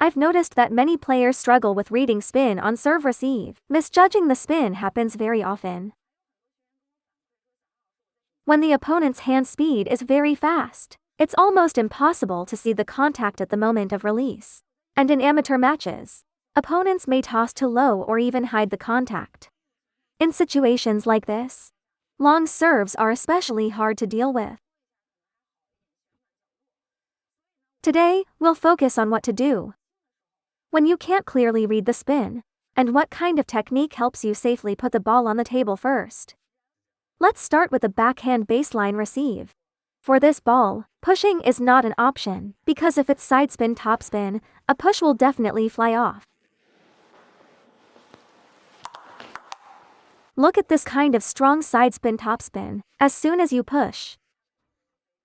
I've noticed that many players struggle with reading spin on serve-receive. Misjudging the spin happens very often. When the opponent's hand speed is very fast, it's almost impossible to see the contact at the moment of release. And in amateur matches, opponents may toss too low or even hide the contact. In situations like this, long serves are especially hard to deal with. Today, we'll focus on what to do when you can't clearly read the spin, and what kind of technique helps you safely put the ball on the table first. Let's start with the backhand baseline receive. For this ball, pushing is not an option, because if it's side spin topspin, a push will definitely fly off. Look at this kind of strong side spin topspin, as soon as you push.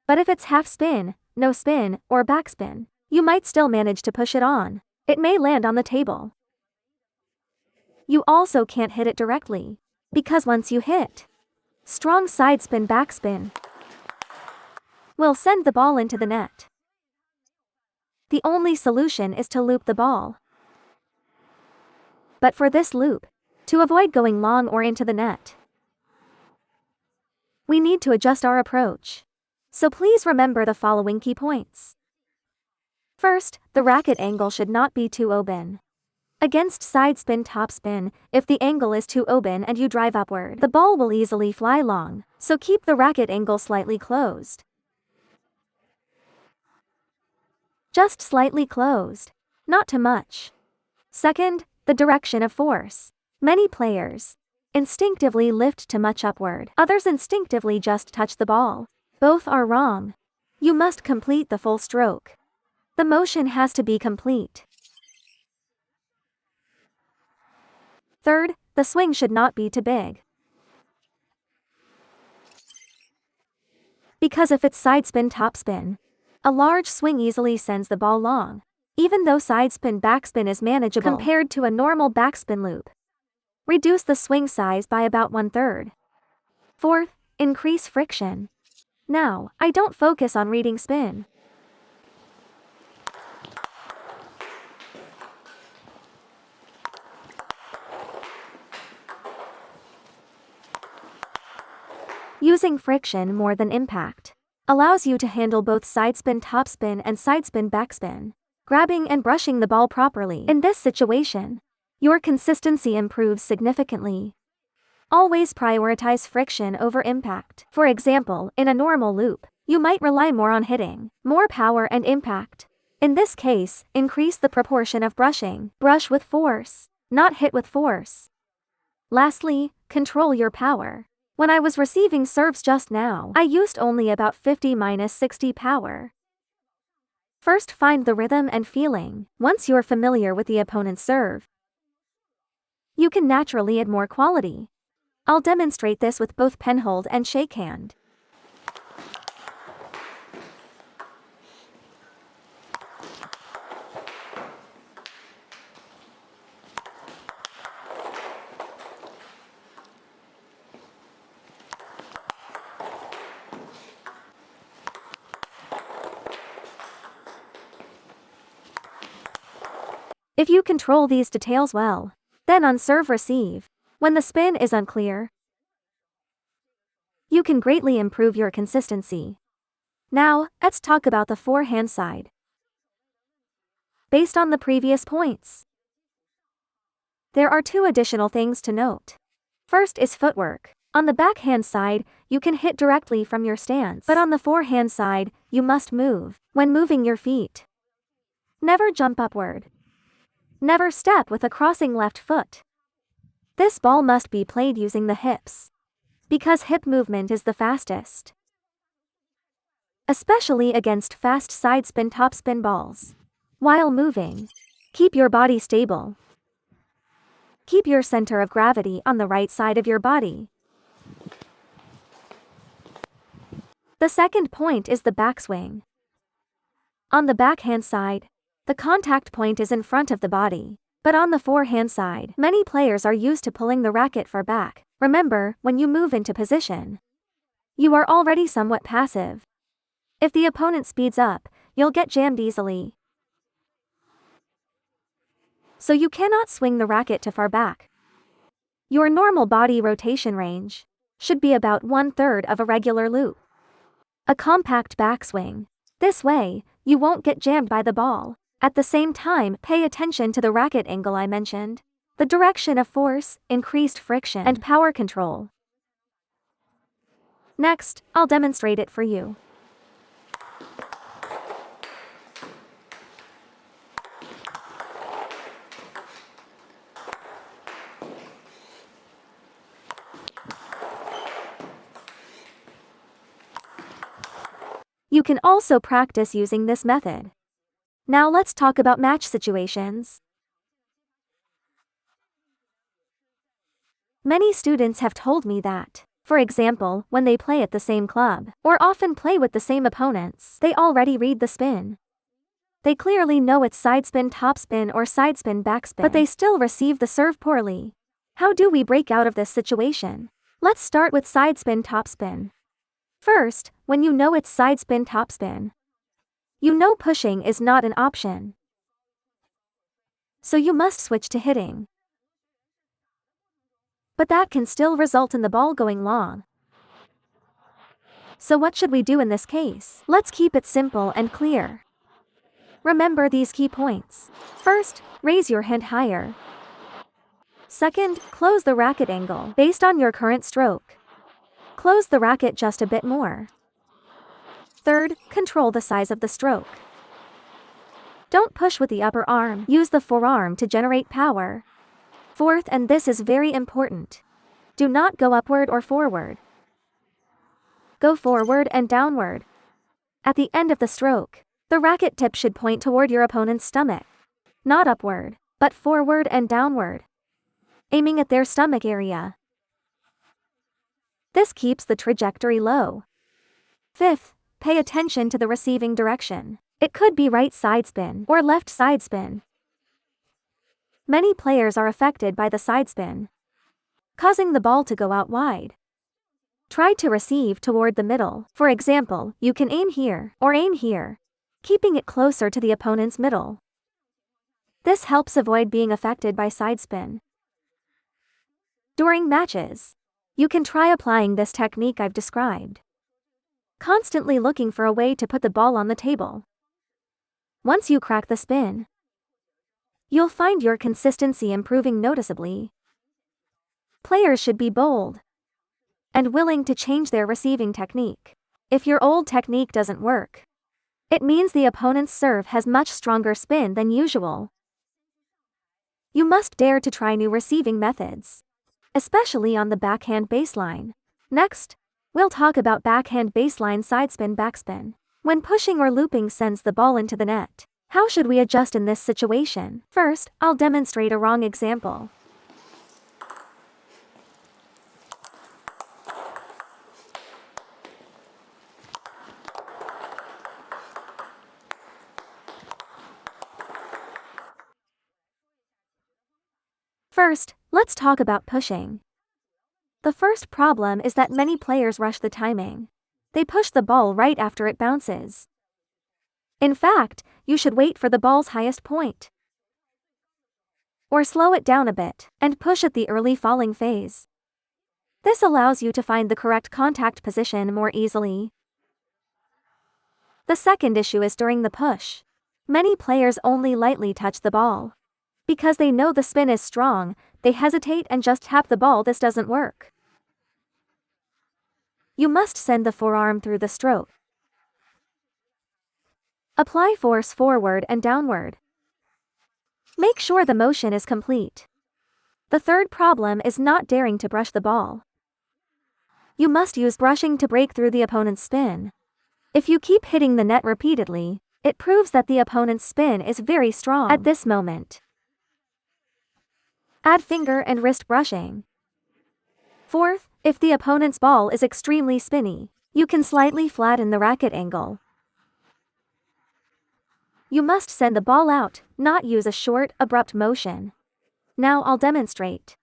But if it's half spin, no spin, or backspin, you might still manage to push it on. It may land on the table. You also can't hit it directly, because once you hit strong side spin backspin, will send the ball into the net. The only solution is to loop the ball. But for this loop, to avoid going long or into the net, we need to adjust our approach. So please remember the following key points. First, the racket angle should not be too open. Against side spin topspin, if the angle is too open and you drive upward, the ball will easily fly long, so keep the racket angle slightly closed. Just slightly closed, not too much. Second, the direction of force. Many players instinctively lift too much upward. Others instinctively just touch the ball. Both are wrong. You must complete the full stroke. The motion has to be complete. Third, the swing should not be too big. Because if it's side spin topspin, a large swing easily sends the ball long, even though side spin backspin is manageable compared to a normal backspin loop. Reduce the swing size by about 1/3. Fourth, increase friction. Now, I don't focus on reading spin. Using friction more than impact allows you to handle both side spin topspin and side spin backspin, grabbing and brushing the ball properly. In this situation, your consistency improves significantly. Always prioritize friction over impact. For example, in a normal loop, you might rely more on hitting, more power and impact. In this case, increase the proportion of brushing. Brush with force, not hit with force. Lastly, control your power. When I was receiving serves just now, I used only about 50-60 power. First, find the rhythm and feeling. Once you're familiar with the opponent's serve, you can naturally add more quality. I'll demonstrate this with both penhold and shakehand. If you control these details well, then on serve-receive, when the spin is unclear, you can greatly improve your consistency. Now, let's talk about the forehand side. Based on the previous points, there are 2 additional things to note. First is footwork. On the backhand side, you can hit directly from your stance, but on the forehand side, you must move. When moving your feet, never jump upward. Never step with a crossing left foot. This ball must be played using the hips, because hip movement is the fastest, especially against fast side spin topspin balls. While moving, keep your body stable. Keep your center of gravity on the right side of your body. The second point is the backswing. On the backhand side, the contact point is in front of the body, but on the forehand side, many players are used to pulling the racket far back. Remember, when you move into position, you are already somewhat passive. If the opponent speeds up, you'll get jammed easily. so you cannot swing the racket too far back. Your normal body rotation range should be about 1/3 of a regular loop. A compact backswing. This way, you won't get jammed by the ball. At the same time, pay attention to the racket angle I mentioned, the direction of force, increased friction, and power control. Next, I'll demonstrate it for you. You can also practice using this method. Now let's talk about match situations. Many students have told me that, for example, when they play at the same club, or often play with the same opponents, they already read the spin. They clearly know it's side spin, topspin, or side spin, backspin, but they still receive the serve poorly. How do we break out of this situation? Let's start with side spin, topspin. First, when you know it's side spin, topspin, you know pushing is not an option. So you must switch to hitting. But that can still result in the ball going long. So what should we do in this case? Let's keep it simple and clear. Remember these key points. First, raise your hand higher. Second, close the racket angle based on your current stroke. Close the racket just a bit more. Third, control the size of the stroke. Don't push with the upper arm, use the forearm to generate power. Fourth, and this is very important, do not go upward or forward. Go forward and downward. At the end of the stroke, the racket tip should point toward your opponent's stomach. Not upward, but forward and downward, aiming at their stomach area. This keeps the trajectory low. Fifth, pay attention to the receiving direction. It could be right side spin or left side spin. Many players are affected by the side spin, causing the ball to go out wide. Try to receive toward the middle. For example, you can aim here or aim here, keeping it closer to the opponent's middle. This helps avoid being affected by side spin. During matches, you can try applying this technique I've described, constantly looking for a way to put the ball on the table. Once you crack the spin, you'll find your consistency improving noticeably. Players should be bold and willing to change their receiving technique. If your old technique doesn't work, it means the opponent's serve has much stronger spin than usual. You must dare to try new receiving methods, especially on the backhand baseline. Next, we'll talk about backhand baseline side spin, backspin. When pushing or looping sends the ball into the net, how should we adjust in this situation? First, I'll demonstrate a wrong example. First, let's talk about pushing. The first problem is that many players rush the timing. They push the ball right after it bounces. In fact, you should wait for the ball's highest point, or slow it down a bit, and push at the early falling phase. This allows you to find the correct contact position more easily. The second issue is during the push. Many players only lightly touch the ball. Because they know the spin is strong, they hesitate and just tap the ball. This doesn't work. You must send the forearm through the stroke. Apply force forward and downward. Make sure the motion is complete. The third problem is not daring to brush the ball. You must use brushing to break through the opponent's spin. If you keep hitting the net repeatedly, it proves that the opponent's spin is very strong. At this moment, add finger and wrist brushing. Fourth, if the opponent's ball is extremely spinny, you can slightly flatten the racket angle. You must send the ball out, not use a short, abrupt motion. Now I'll demonstrate.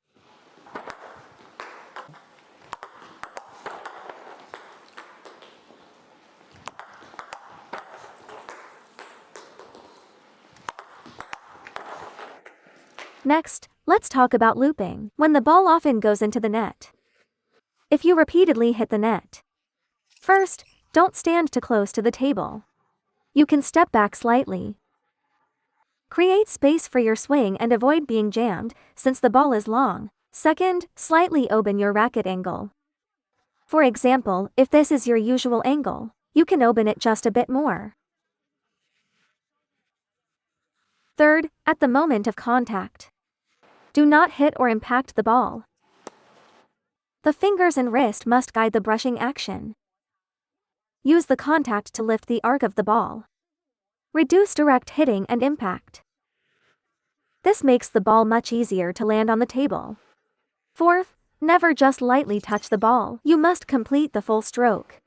Next, let's talk about looping, when the ball often goes into the net. If you repeatedly hit the net. First, don't stand too close to the table. You can step back slightly. Create space for your swing and avoid being jammed, since the ball is long. Second, slightly open your racket angle. For example, if this is your usual angle, you can open it just a bit more. Third, at the moment of contact, do not hit or impact the ball. The fingers and wrist must guide the brushing action. Use the contact to lift the arc of the ball. Reduce direct hitting and impact. This makes the ball much easier to land on the table. Fourth, never just lightly touch the ball. You must complete the full stroke.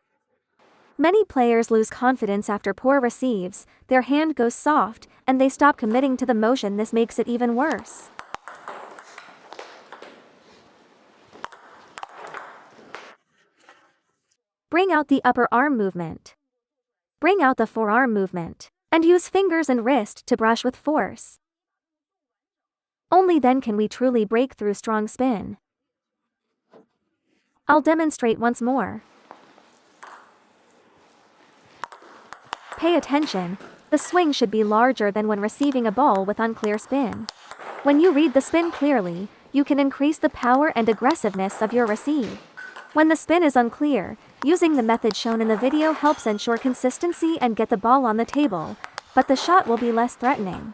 Many players lose confidence after poor receives, their hand goes soft, and they stop committing to the motion. This makes it even worse. Bring out the upper arm movement. Bring out the forearm movement, and use fingers and wrist to brush with force. Only then can we truly break through strong spin. I'll demonstrate once more. Pay attention, the swing should be larger than when receiving a ball with unclear spin. When you read the spin clearly, you can increase the power and aggressiveness of your receive. When the spin is unclear, using the method shown in the video helps ensure consistency and get the ball on the table, but the shot will be less threatening.